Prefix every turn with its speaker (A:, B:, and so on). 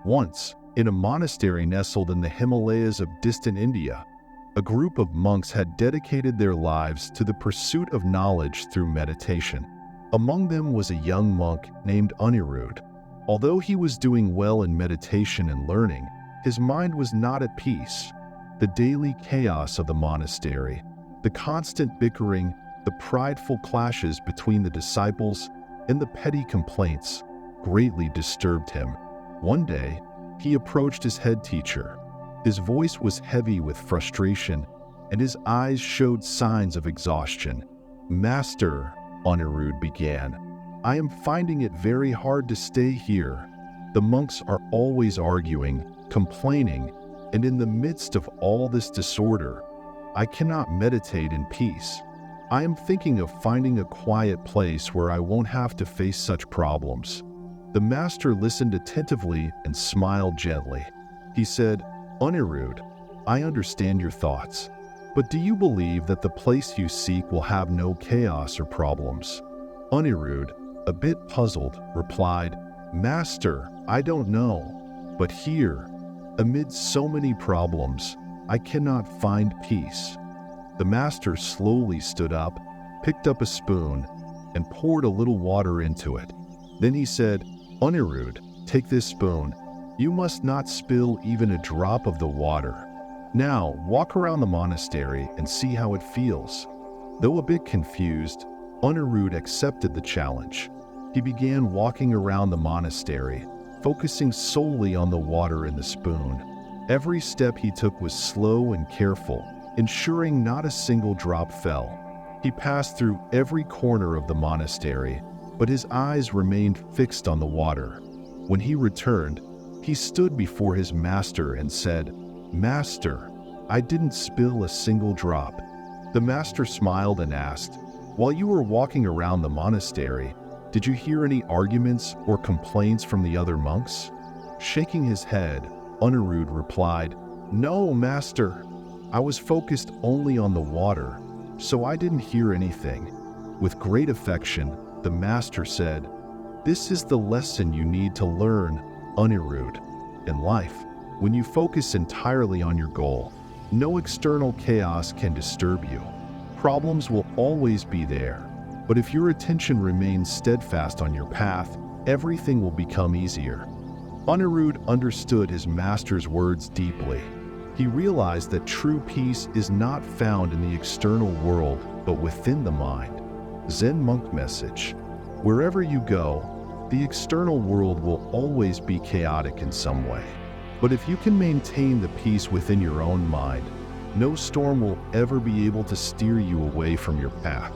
A: Once, in a monastery nestled in the Himalayas of distant India, a group of monks had dedicated their lives to the pursuit of knowledge through meditation. Among them was a young monk named Aniruddha. Although he was doing well in meditation and learning, his mind was not at peace. The daily chaos of the monastery, the constant bickering, the prideful clashes between the disciples, and the petty complaints greatly disturbed him. One day, he approached his head teacher. His voice was heavy with frustration, and his eyes showed signs of exhaustion. "Master," Aniruddha began, "I am finding it very hard to stay here. The monks are always arguing, complaining, and in the midst of all this disorder, I cannot meditate in peace. I am thinking of finding a quiet place where I won't have to face such problems." The master listened attentively and smiled gently. He said, "Aniruddha, I understand your thoughts, but do you believe that the place you seek will have no chaos or problems?" Aniruddha, a bit puzzled, replied, "Master, I don't know, but here, amid so many problems, I cannot find peace." The master slowly stood up, picked up a spoon, and poured a little water into it. Then he said, "Aniruddha, take this spoon. You must not spill even a drop of the water. Now, walk around the monastery and see how it feels." Though a bit confused, Aniruddha accepted the challenge. He began walking around the monastery, focusing solely on the water in the spoon. Every step he took was slow and careful, ensuring not a single drop fell. He passed through every corner of the monastery, but his eyes remained fixed on the water. When he returned, he stood before his master and said, "Master, I didn't spill a single drop." The master smiled and asked, "While you were walking around the monastery, did you hear any arguments or complaints from the other monks?" Shaking his head, Aniruddha replied, "No, master. I was focused only on the water, so I didn't hear anything." With great affection, the master said, "This is the lesson you need to learn, Aniruddha. In life, when you focus entirely on your goal, no external chaos can disturb you. Problems will always be there, but if your attention remains steadfast on your path, everything will become easier." Aniruddha understood his master's words deeply. He realized that true peace is not found in the external world, but within the mind. Zen monk message: wherever you go, the external world will always be chaotic in some way. But if you can maintain the peace within your own mind, no storm will ever be able to steer you away from your path.